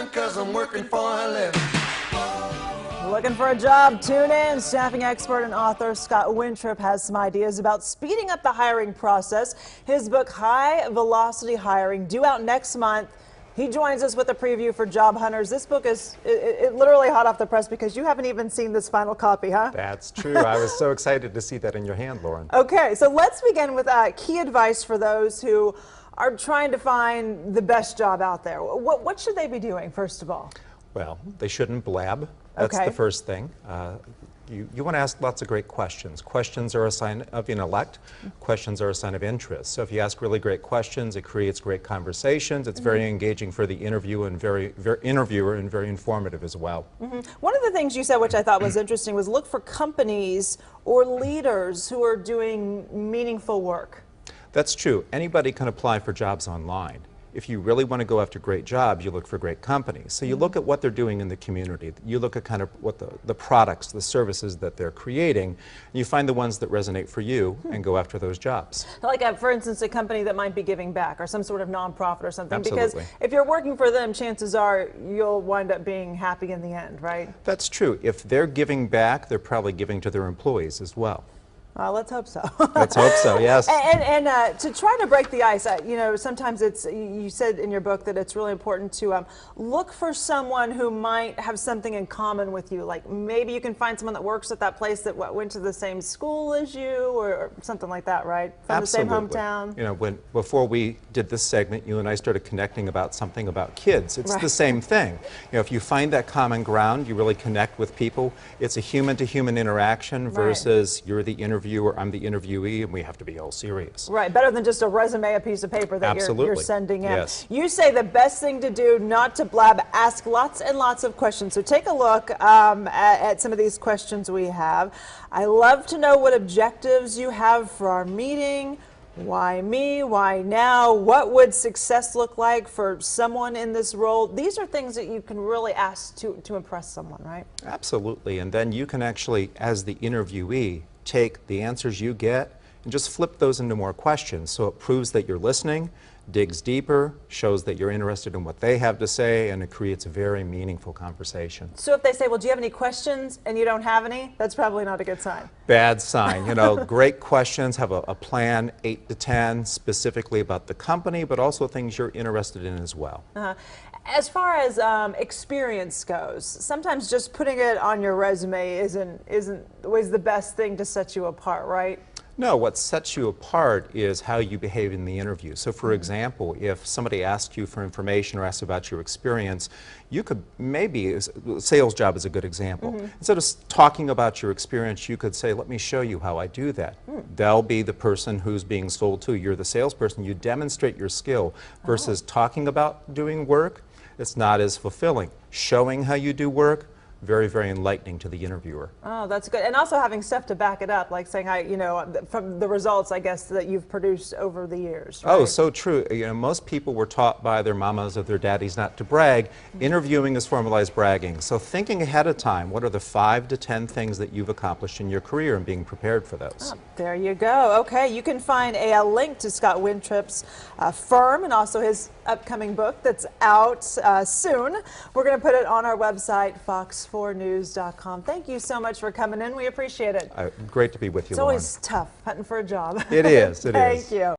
living 'cause I'm working for a living. Looking for a job? Tune in. Staffing expert and author Scott Wintrip has some ideas about speeding up the hiring process. His book, High Velocity Hiring, due out next month. He joins us with a preview for job hunters. This book is literally hot off the press because you haven't even seen this final copy, huh? That's true. I was so excited to see that in your hand, Lauren. Okay, so let's begin with key advice for those who are trying to find the best job out there. What should they be doing, first of all? Well, they shouldn't blab. That's Okay. the first thing. You want to ask lots of great questions. Questions are a sign of intellect. Questions are a sign of interest. So if you ask really great questions, it creates great conversations. It's very engaging for the interviewer and very informative as well. One of the things you said, which I thought was interesting, was look for companies or leaders who are doing meaningful work. That's true. Anybody can apply for jobs online. If you really want to go after great jobs, you look for great companies. So you look at what they're doing in the community. You look at kind of what the products, the services that they're creating, and you find the ones that resonate for you and go after those jobs. Like, for instance, a company that might be giving back or some sort of nonprofit or something. Absolutely. Because if you're working for them, chances are you'll wind up being happy in the end, right? That's true. If they're giving back, they're probably giving to their employees as well. Let's hope so. Let's hope so, yes. And to try to break the ice, you know, sometimes you said in your book that it's really important to look for someone who might have something in common with you. Like maybe you can find someone that works at that place that went to the same school as you or something like that, right? From Absolutely. the same hometown. You know, before we did this segment, you and I started connecting about something about kids. It's the same thing. You know, if you find that common ground, you really connect with people. It's a human-to-human interaction versus you're the interviewer, I'm the interviewee, and we have to be all serious. Right, better than just a resume, a piece of paper that you're sending in. Yes. You say the best thing to do, not to blab, ask lots and lots of questions. So take a look at some of these questions we have. I love to know what objectives you have for our meeting. Why me? Why now? What would success look like for someone in this role? These are things that you can really ask to impress someone, right? Absolutely, and then you can actually, as the interviewee, take the answers you get and just flip those into more questions. So it proves that you're listening, digs deeper, shows that you're interested in what they have to say, and it creates a very meaningful conversation. So if they say, well, do you have any questions, and you don't have any, that's probably not a good sign. Bad sign. You know, great questions, have a plan, 8 to 10, specifically about the company, but also things you're interested in as well. As far as experience goes, sometimes just putting it on your resume isn't always the best thing to set you apart, right? No, what sets you apart is how you behave in the interview. So for example, if somebody asks you for information or asks about your experience, you could maybe, a sales job is a good example. Instead of talking about your experience, you could say, let me show you how I do that. They'll be the person who's being sold to. You're the salesperson. You demonstrate your skill versus talking about doing work. It's not as fulfilling. Showing how you do work, very, very enlightening to the interviewer. Oh, that's good. And also having stuff to back it up, like saying, you know, from the results, I guess, that you've produced over the years. Right? Oh, so true. You know, most people were taught by their mamas or their daddies not to brag. Interviewing is formalized bragging. So thinking ahead of time, what are the 5 to 10 things that you've accomplished in your career and being prepared for those? Oh, there you go. Okay, you can find a link to Scott Wintrip's firm and also his upcoming book that's out soon. We're going to put it on our website, fox4news.com. Thank you so much for coming in. We appreciate it. Great to be with you, It's Lauren. always tough hunting for a job. It is. Thank you.